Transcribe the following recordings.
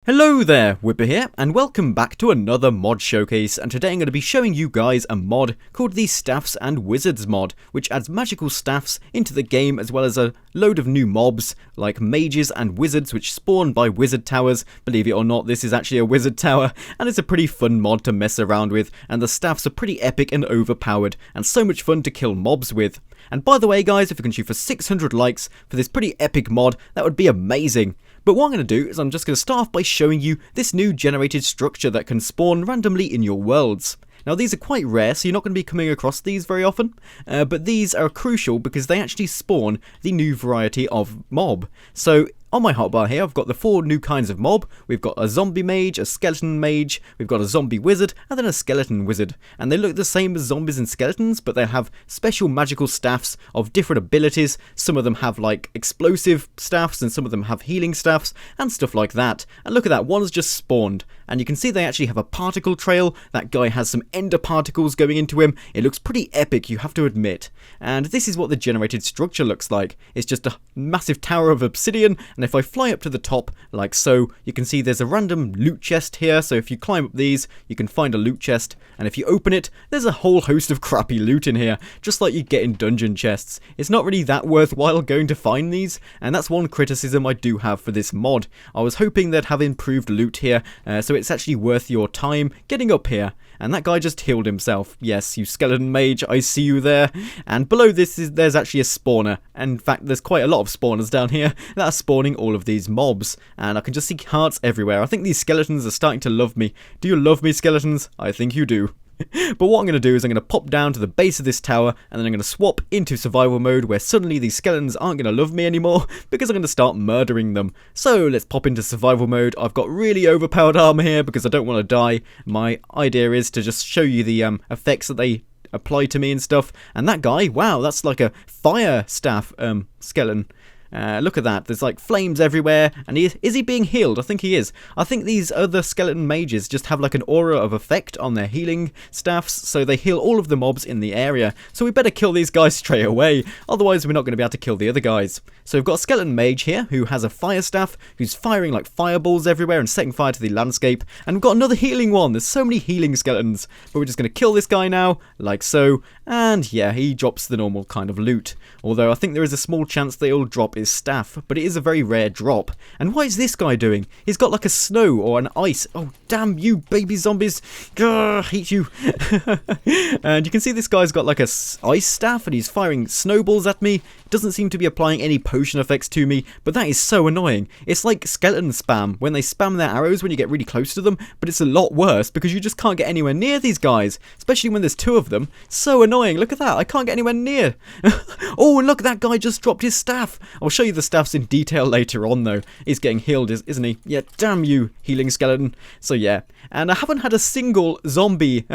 Hello there, Wipper here, and welcome back to another mod showcase, and today I'm going to be showing you guys a mod called the Staffs and Wizards mod, which adds magical staffs into the game as well as a load of new mobs, like mages and wizards which spawn by wizard towers. Believe it or not, this is actually a wizard tower, and it's a pretty fun mod to mess around with, and the staffs are pretty epic and overpowered, and so much fun to kill mobs with. And by the way guys, if you can shoot for 600 likes for this pretty epic mod, that would be amazing. But what I'm going to do is I'm just going to start off by showing you this new generated structure that can spawn randomly in your worlds. Now these are quite rare, so you're not going to be coming across these very often, but these are crucial because they actually spawn the new variety of mob. So on my hotbar here, I've got the 4 new kinds of mob. We've got a zombie mage, a skeleton mage, we've got a zombie wizard, and then a skeleton wizard. And they look the same as zombies and skeletons, but they have special magical staffs of different abilities. Some of them have like explosive staffs, and some of them have healing staffs, and stuff like that. And look at that, one's just spawned. And you can see they actually have a particle trail. That guy has some ender particles going into him. It looks pretty epic, you have to admit. And this is what the generated structure looks like. It's just a massive tower of obsidian. And if I fly up to the top, like so, you can see there's a random loot chest here. So if you climb up these, you can find a loot chest. And if you open it, there's a whole host of crappy loot in here, just like you get in dungeon chests. It's not really that worthwhile going to find these, and that's one criticism I do have for this mod. I was hoping they'd have improved loot here, so it's actually worth your time getting up here. And that guy just healed himself. Yes, you skeleton mage, I see you there. And below this, there's actually a spawner. And in fact, there's quite a lot of spawners down here that are spawning all of these mobs. And I can just see hearts everywhere. I think these skeletons are starting to love me. Do you love me, skeletons? I think you do. But what I'm going to do is I'm going to pop down to the base of this tower, and then I'm going to swap into survival mode, where suddenly these skeletons aren't going to love me anymore because I'm going to start murdering them. So let's pop into survival mode. I've got really overpowered armor here because I don't want to die. My idea is to just show you the effects that they apply to me and stuff. And that guy, wow, that's like a fire staff skeleton. Look at that, there's like flames everywhere, and is he being healed? I think he is. I think these other skeleton mages just have like an aura of effect on their healing staffs, so they heal all of the mobs in the area. So we better kill these guys straight away, otherwise we're not going to be able to kill the other guys. So we've got a skeleton mage here who has a fire staff, who's firing like fireballs everywhere and setting fire to the landscape. And we've got another healing one. There's so many healing skeletons, but we're just going to kill this guy now, like so. And yeah, he drops the normal kind of loot, although I think there is a small chance they all drop his staff, but it is a very rare drop. And what is this guy doing? He's got like a snow or an ice. Oh damn you baby zombies, grr, hate you. And you can see this guy's got like a ice staff, and he's firing snowballs at me. Doesn't seem to be applying any potion effects to me, but that is so annoying. It's like skeleton spam, when they spam their arrows when you get really close to them, but it's a lot worse because you just can't get anywhere near these guys, especially when there's 2 of them. So annoying. Look at that, I can't get anywhere near. Oh look, that guy just dropped his staff. I'll show you the staffs in detail later on though. He's getting healed, isn't he? Yeah, damn you, healing skeleton. So yeah, and I haven't had a single zombie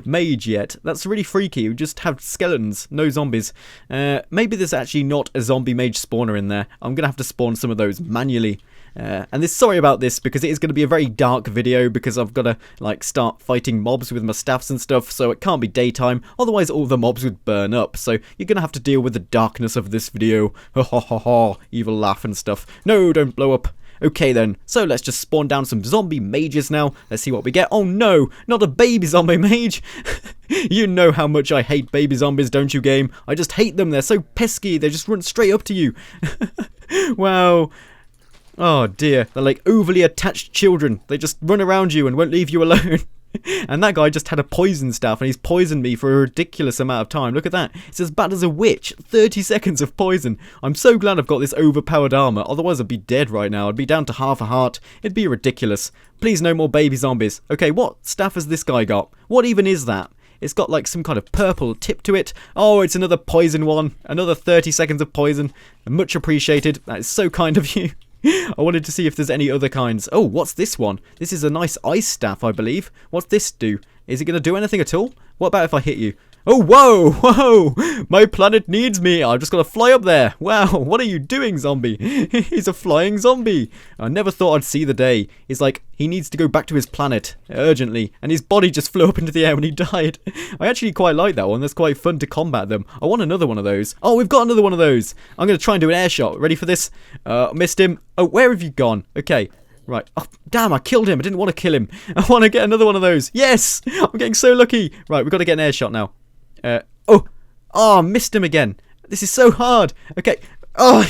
mage yet. That's really freaky. We just have skeletons, no zombies. Maybe there's actually not a zombie mage spawner in there. I'm gonna have to spawn some of those manually. And sorry about this, because it is going to be a very dark video, because I've got to like start fighting mobs with my staffs and stuff, so it can't be daytime, otherwise all the mobs would burn up. So you're going to have to deal with the darkness of this video. Ha ha ha ha, evil laugh and stuff. No, don't blow up. Okay then, so let's just spawn down some zombie mages now. Let's see what we get. Oh no, not a baby zombie mage. You know how much I hate baby zombies, don't you, game? I just hate them. They're so pesky. They just run straight up to you. Wow. Oh dear, they're like overly attached children. They just run around you and won't leave you alone. And that guy just had a poison staff, and he's poisoned me for a ridiculous amount of time. Look at that. It's as bad as a witch. 30 seconds of poison. I'm so glad I've got this overpowered armor. Otherwise I'd be dead right now. I'd be down to half a heart. It'd be ridiculous. Please no more baby zombies. Okay, what staff has this guy got? What even is that? It's got like some kind of purple tip to it. Oh, it's another poison one. Another 30 seconds of poison. Much appreciated. That is so kind of you. I wanted to see if there's any other kinds. Oh, what's this one? This is a nice ice staff, I believe. What's this do? Is it going to do anything at all? What about if I hit you? Oh, whoa, whoa, my planet needs me. I've just got to fly up there. Wow, what are you doing, zombie? He's a flying zombie. I never thought I'd see the day. It's like he needs to go back to his planet urgently, and his body just flew up into the air when he died. I actually quite like that one. That's quite fun to combat them. I want another one of those. Oh, we've got another one of those. I'm going to try and do an air shot. Ready for this? Missed him. Oh, where have you gone? Okay. Right. Oh, damn, I killed him. I didn't want to kill him. I want to get another one of those. Yes! I'm getting so lucky. Right, we've got to get an air shot now. Oh, I missed him again. This is so hard. Okay. Oh,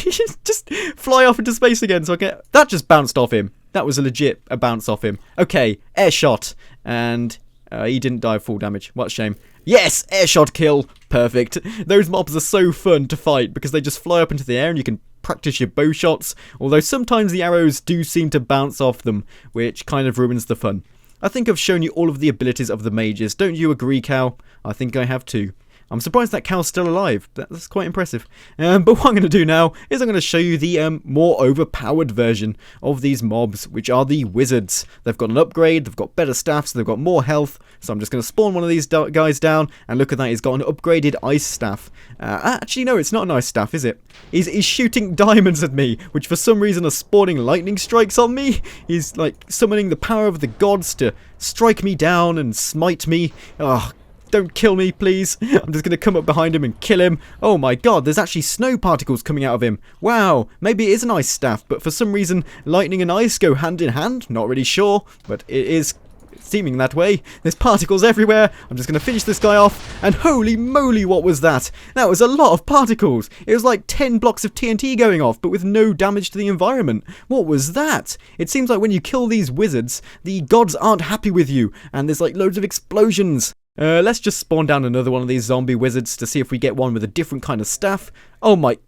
just fly off into space again. So that just bounced off him. That was a bounce off him. Okay, air shot. And he didn't die of full damage. What a shame. Yes, air shot kill. Perfect. Those mobs are so fun to fight because they just fly up into the air and you can practice your bow shots, although sometimes the arrows do seem to bounce off them, which kind of ruins the fun. I think I've shown you all of the abilities of the mages. Don't you agree, Cow? I think I have too. I'm surprised that cow's still alive. That's quite impressive. But what I'm going to do now is I'm going to show you the more overpowered version of these mobs, which are the wizards. They've got an upgrade, they've got better staffs, they've got more health. So I'm just going to spawn one of these guys down, and look at that, he's got an upgraded ice staff. Actually, no, it's not an ice staff, is it? He's shooting diamonds at me, which for some reason are spawning lightning strikes on me. He's like summoning the power of the gods to strike me down and smite me. Oh, don't kill me, please. I'm just going to come up behind him and kill him. Oh my god, there's actually snow particles coming out of him. Wow, maybe it is an ice staff, but for some reason, lightning and ice go hand in hand. Not really sure, but it is seeming that way. There's particles everywhere. I'm just going to finish this guy off, and holy moly, what was that? That was a lot of particles. It was like 10 blocks of TNT going off, but with no damage to the environment. What was that? It seems like when you kill these wizards, the gods aren't happy with you, and there's like loads of explosions. Let's just spawn down another one of these zombie wizards to see if we get one with a different kind of staff. Oh my...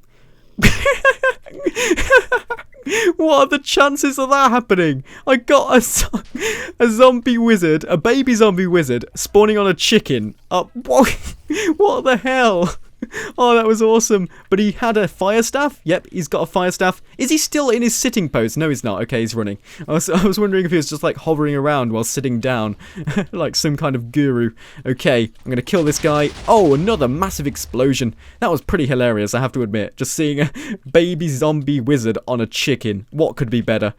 What are the chances of that happening? I got a zombie wizard, a baby zombie wizard, spawning on a chicken. What the hell? Oh, that was awesome. But he had a fire staff. Yep, he's got a fire staff. Is he still in his sitting pose? No, he's not. Okay, he's running. I was wondering if he was just like hovering around while sitting down. Like some kind of guru. Okay, I'm going to kill this guy. Oh, another massive explosion. That was pretty hilarious, I have to admit. Just seeing a baby zombie wizard on a chicken. What could be better?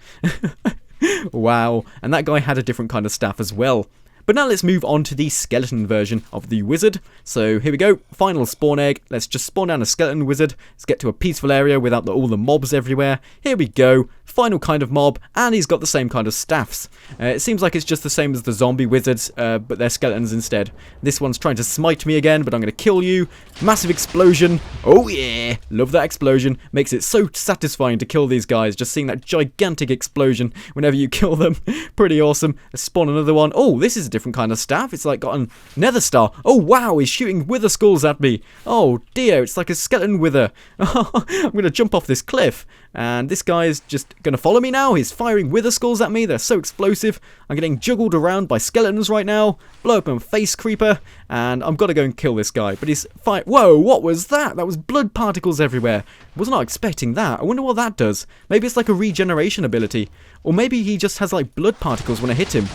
Wow. And that guy had a different kind of staff as well. But now let's move on to the skeleton version of the wizard. So here we go, final spawn egg. Let's just spawn down a skeleton wizard. Let's get to a peaceful area without all the mobs everywhere. Here we go, final kind of mob, and he's got the same kind of staffs. It seems like it's just the same as the zombie wizards, but they're skeletons instead. This one's trying to smite me again, but I'm going to kill you. Massive explosion. Oh yeah, love that explosion. Makes it so satisfying to kill these guys, just seeing that gigantic explosion whenever you kill them. Pretty awesome. Let's spawn another one. Oh, this is a different kind of staff. It's like got a nether star. Oh wow, he's shooting wither skulls at me. Oh dear, it's like a skeleton wither. I'm going to jump off this cliff. And this guy is just going to follow me now. He's firing wither skulls at me. They're so explosive. I'm getting juggled around by skeletons right now. Blow up a face creeper. And I've got to go and kill this guy. But he's Whoa, what was that? That was blood particles everywhere. Was not expecting that. I wonder what that does. Maybe it's like a regeneration ability. Or maybe he just has like blood particles when I hit him.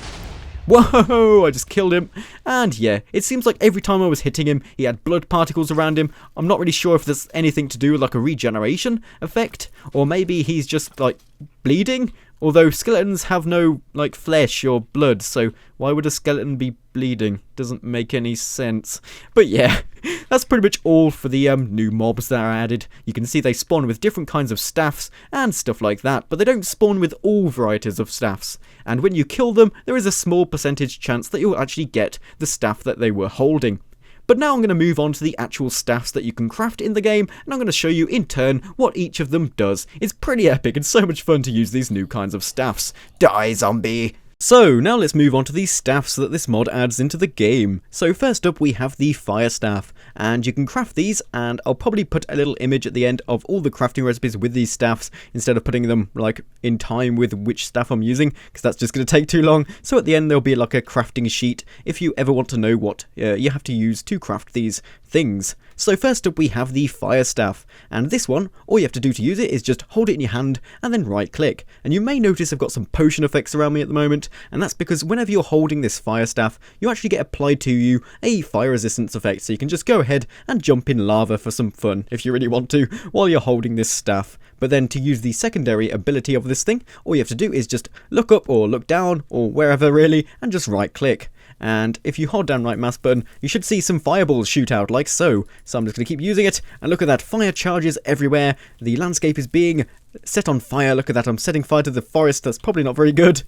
Whoa, I just killed him. And yeah, it seems like every time I was hitting him, he had blood particles around him. I'm not really sure if there's anything to do with like a regeneration effect. Or maybe he's just like bleeding. Although skeletons have no like flesh or blood, so why would a skeleton be bleeding? Doesn't make any sense. But yeah, that's pretty much all for the new mobs that are added. You can see they spawn with different kinds of staffs and stuff like that, but they don't spawn with all varieties of staffs. And when you kill them, there is a small percentage chance that you'll actually get the staff that they were holding. But now I'm going to move on to the actual staffs that you can craft in the game, and I'm going to show you in turn what each of them does. It's pretty epic and so much fun to use these new kinds of staffs. Die, zombie! So, now let's move on to the staffs that this mod adds into the game. So first up we have the fire staff, and you can craft these, and I'll probably put a little image at the end of all the crafting recipes with these staffs, instead of putting them like in time with which staff I'm using, because that's just going to take too long. So at the end there'll be like a crafting sheet, if you ever want to know what you have to use to craft these things. So first up we have the fire staff, and this one, all you have to do to use it is just hold it in your hand and then right click. And you may notice I've got some potion effects around me at the moment, and that's because whenever you're holding this fire staff, you actually get applied to you a fire resistance effect, so you can just go ahead and jump in lava for some fun, if you really want to, while you're holding this staff. But then to use the secondary ability of this thing, all you have to do is just look up or look down, or wherever really, and just right click. and if you hold down right mouse button, you should see some fireballs shoot out like so. So I'm just going to keep using it, and look at that, fire charges everywhere. The landscape is being set on fire. Look at that, I'm setting fire to the forest. That's probably not very good.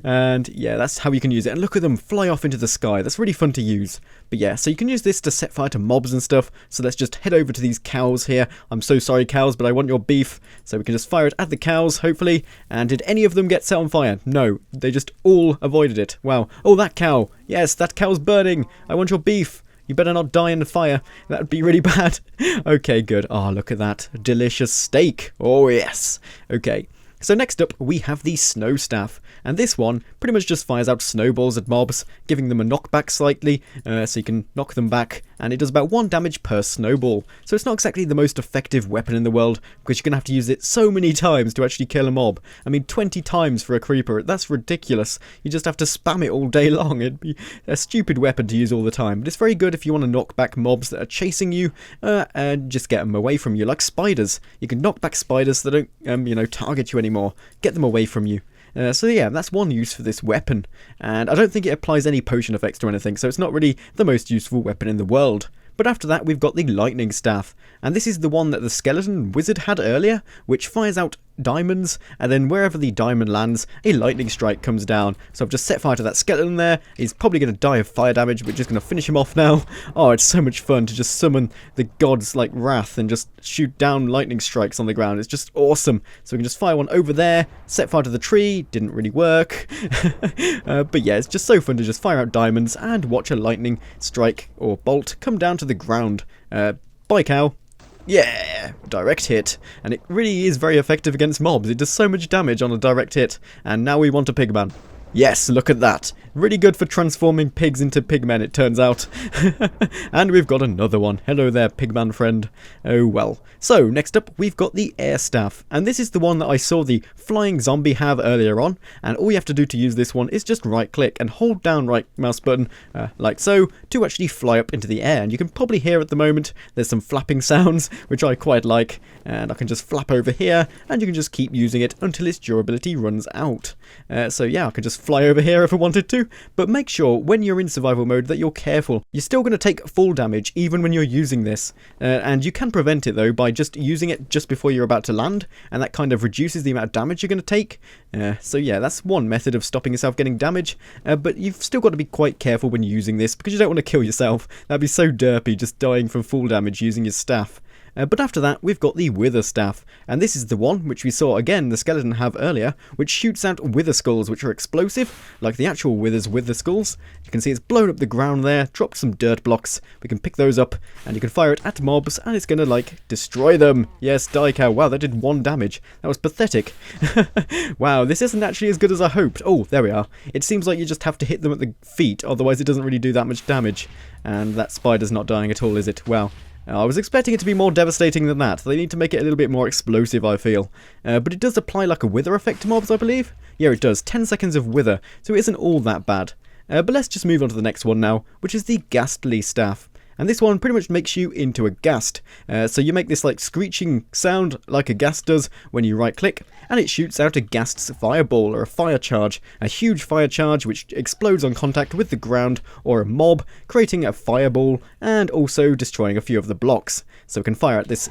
And yeah, that's how you can use it. And look at them fly off into the sky. That's really fun to use. But yeah, so you can use this to set fire to mobs and stuff. So let's just head over to these cows here. I'm so sorry, cows, but I want your beef. So we can just fire it at the cows, hopefully. And did any of them get set on fire? No, they just all avoided it. Wow. Oh, that cow. Yes, that cow's burning. I want your beef. You better not die in the fire. That would be really bad. Okay, good. Oh, look at that. Delicious steak. Oh, yes. Okay. So next up, we have the Snow Staff, and this one pretty much just fires out snowballs at mobs, giving them a knockback slightly, so you can knock them back, and it does about 1 damage per snowball. So it's not exactly the most effective weapon in the world, because you're going to have to use it so many times to actually kill a mob. I mean, 20 times for a creeper, that's ridiculous. You just have to spam it all day long. It'd be a stupid weapon to use all the time, but it's very good if you want to knock back mobs that are chasing you, and just get them away from you, like spiders. You can knock back spiders that don't, target you anymore. Get them away from you. So yeah, that's one use for this weapon, and I don't think it applies any potion effects or anything, so it's not really the most useful weapon in the world. But after that, we've got the Lightning Staff, and this is the one that the skeleton wizard had earlier, which fires out diamonds, and then wherever the diamond lands, a lightning strike comes down. So I've just set fire to that skeleton there. He's probably going to die of fire damage, but just going to finish him off now. Oh, it's so much fun to just summon the gods like wrath and just shoot down lightning strikes on the ground. It's just awesome. So we can just fire one over there, set fire to the tree. Didn't really work. But yeah, it's just so fun to just fire out diamonds and watch a lightning strike or bolt come down to the ground. Bye, cow. Yeah, direct hit, and it really is very effective against mobs. It does so much damage on a direct hit, and now we want a pigman. Yes, look at that. Really good for transforming pigs into pigmen, it turns out. And we've got another one. Hello there, pigman friend. Oh well. So, next up, we've got the Air Staff. And this is the one that I saw the flying zombie have earlier on. And all you have to do to use this one is just right-click and hold down right mouse button, like so, to actually fly up into the air. And you can probably hear at the moment, there's some flapping sounds, which I quite like. And I can just flap over here, and you can just keep using it until its durability runs out. So yeah, I can just fly over here if I wanted to. But make sure when you're in survival mode that you're careful. You're still going to take full damage even when you're using this, and you can prevent it though by just using it just before you're about to land, and that kind of reduces the amount of damage you're going to take. So yeah, that's one method of stopping yourself getting damage, but you've still got to be quite careful when using this because you don't want to kill yourself. That'd be so derpy, just dying from full damage using your staff. But after that, we've got the Wither Staff, and this is the one which we saw again the skeleton have earlier, which shoots out wither skulls, which are explosive, like the actual wither's wither skulls. You can see it's blown up the ground there, dropped some dirt blocks. We can pick those up, and you can fire it at mobs, and it's going to, like, destroy them. Yes, die cow. Wow, that did 1 damage. That was pathetic. Wow, this isn't actually as good as I hoped. Oh, there we are. It seems like you just have to hit them at the feet, otherwise it doesn't really do that much damage. And that spider's not dying at all, is it? Wow. I was expecting it to be more devastating than that. They need to make it a little bit more explosive, I feel. But it does apply like a wither effect to mobs, I believe. Yeah, it does. 10 seconds of wither, so it isn't all that bad. But let's just move on to the next one now, which is the Ghastly Staff. And this one pretty much makes you into a ghast. So you make this like screeching sound like a ghast does when you right click, and it shoots out a ghast's fireball or a fire charge. A huge fire charge which explodes on contact with the ground or a mob, creating a fireball and also destroying a few of the blocks. So we can fire at this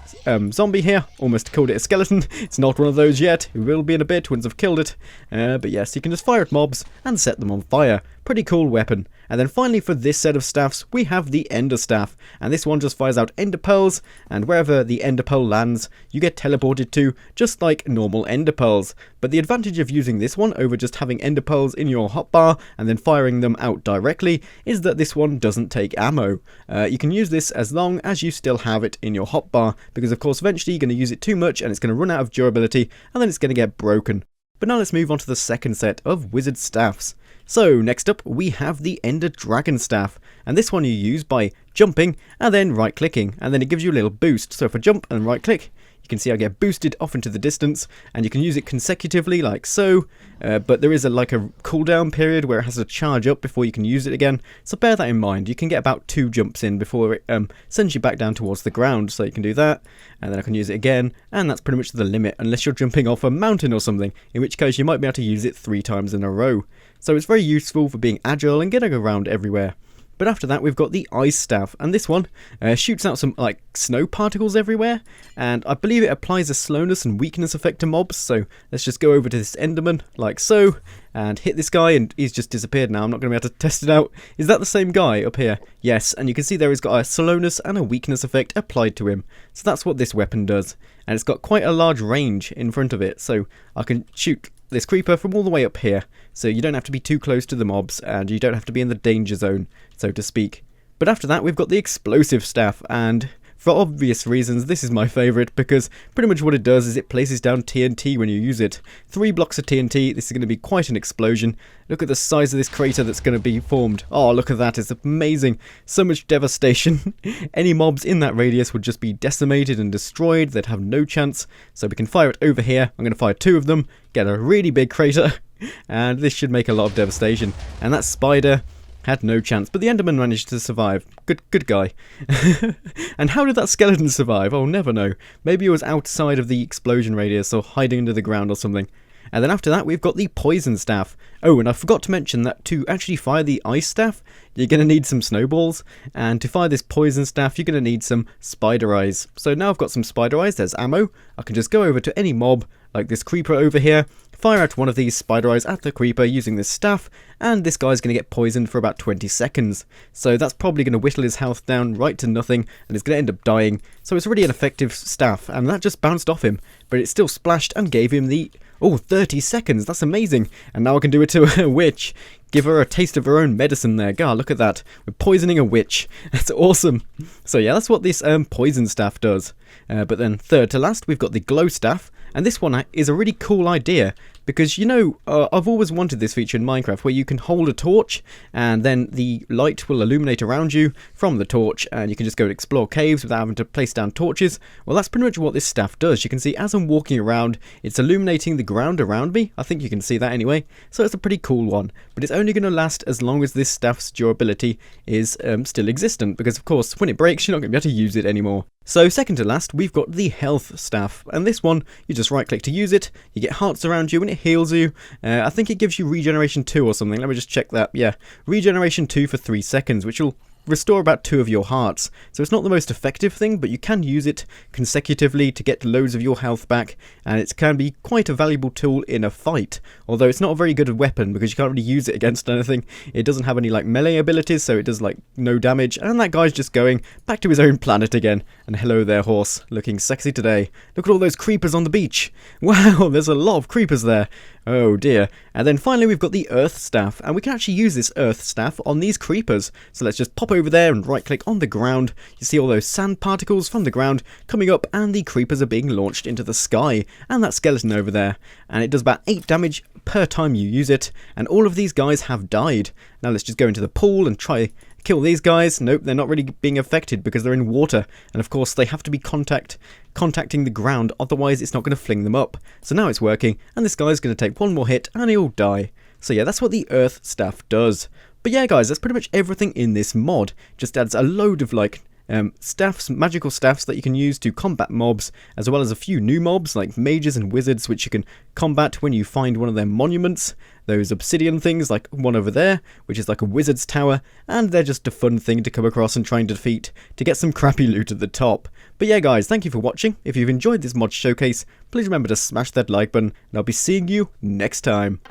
zombie here. Almost called it a skeleton. It's not one of those yet. It will be in a bit once I've killed it. But yes, you can just fire at mobs and set them on fire. Pretty cool weapon. And then finally for this set of staffs, we have the Ender Staff. And this one just fires out ender pearls, and wherever the ender pearl lands, you get teleported to, just like normal ender pearls. But the advantage of using this one over just having ender pearls in your hotbar and then firing them out directly is that this one doesn't take ammo. You can use this as long as you still have it in your hotbar, because of course eventually you're going to use it too much and it's going to run out of durability, and then it's going to get broken. But now let's move on to the second set of wizard staffs. So next up we have the Ender Dragon Staff, and this one you use by jumping and then right clicking, and then it gives you a little boost. So if I jump and right click, you can see I get boosted off into the distance, and you can use it consecutively like so, but there is a cooldown period where it has to charge up before you can use it again, so bear that in mind. You can get about 2 jumps in before it sends you back down towards the ground, so you can do that, and then I can use it again, and that's pretty much the limit, unless you're jumping off a mountain or something, in which case you might be able to use it 3 times in a row. so it's very useful for being agile and getting around everywhere. But after that, we've got the Ice Staff, and this one shoots out some like snow particles everywhere, and I believe it applies a slowness and weakness effect to mobs. So let's just go over to this Enderman, like so, and hit this guy, and he's just disappeared now. I'm not going to be able to test it out. Is that the same guy up here? Yes, and you can see there he's got a slowness and a weakness effect applied to him. So that's what this weapon does, and it's got quite a large range in front of it, so I can shoot this creeper from all the way up here, so you don't have to be too close to the mobs, and you don't have to be in the danger zone, so to speak. But after that, we've got the Explosive Staff, and for obvious reasons, this is my favourite, because pretty much what it does is it places down TNT when you use it. 3 blocks of TNT, this is going to be quite an explosion. Look at the size of this crater that's going to be formed. Oh, look at that, it's amazing. So much devastation. Any mobs in that radius would just be decimated and destroyed, they'd have no chance. So we can fire it over here, I'm going to fire 2 of them, get a really big crater, and this should make a lot of devastation. And that spider had no chance, but the Enderman managed to survive. Good guy. And how did that skeleton survive? I'll never know. Maybe it was outside of the explosion radius or hiding under the ground or something. And then after that, we've got the Poison Staff. Oh, and I forgot to mention that to actually fire the Ice Staff, you're going to need some snowballs. And to fire this Poison Staff, you're going to need some Spider Eyes. So now I've got some Spider Eyes, there's ammo. I can just go over to any mob, like this creeper over here, fire out one of these Spider Eyes at the creeper using this staff, and this guy's going to get poisoned for about 20 seconds. So that's probably going to whittle his health down right to nothing, and he's going to end up dying. So it's really an effective staff, and that just bounced off him, but it still splashed and gave him the... Oh, 30 seconds, that's amazing. And now I can do it to a witch. Give her a taste of her own medicine there. God, look at that. We're poisoning a witch. That's awesome. So yeah, that's what this Poison Staff does. But then third to last, we've got the Glow Staff. And this one is a really cool idea, because, you know, I've always wanted this feature in Minecraft where you can hold a torch and then the light will illuminate around you from the torch, and you can just go and explore caves without having to place down torches. Well, that's pretty much what this staff does. You can see as I'm walking around, it's illuminating the ground around me. I think you can see that anyway. So it's a pretty cool one, but it's only going to last as long as this staff's durability is still existent, because of course when it breaks you're not going to be able to use it anymore. So second to last, we've got the Health Staff, and this one, you just right click to use it, you get hearts around you and it heals you. I think it gives you regeneration 2 or something. Let me just check that. Yeah, regeneration 2 for 3 seconds, which will restore about 2 of your hearts. So it's not the most effective thing, but you can use it consecutively to get loads of your health back, and it can be quite a valuable tool in a fight, although it's not a very good weapon because you can't really use it against anything. It doesn't have any like melee abilities, so it does like no damage, and that guy's just going back to his own planet again. And hello there, horse, looking sexy today. Look at all those creepers on the beach. Wow, there's a lot of creepers there. Oh dear. And then finally we've got the Earth Staff, and we can actually use this Earth Staff on these creepers. So let's just pop over there and right click on the ground. You see all those sand particles from the ground coming up, and the creepers are being launched into the sky, and that skeleton over there. And it does about 8 damage per time you use it, and all of these guys have died. Now let's just go into the pool and try kill these guys. Nope, they're not really being affected because they're in water, and of course they have to be contacting the ground, otherwise it's not going to fling them up. So now it's working, and this guy's going to take one more hit and he'll die. So yeah, that's what the Earth Staff does. But yeah guys, that's pretty much everything in this mod. Just adds a load of like staffs, magical staffs that you can use to combat mobs, as well as a few new mobs like mages and wizards, which you can combat when you find one of their monuments, those obsidian things like one over there, which is like a wizard's tower, and they're just a fun thing to come across and try and defeat to get some crappy loot at the top. But yeah guys, thank you for watching. If you've enjoyed this mod showcase, please remember to smash that like button, and I'll be seeing you next time.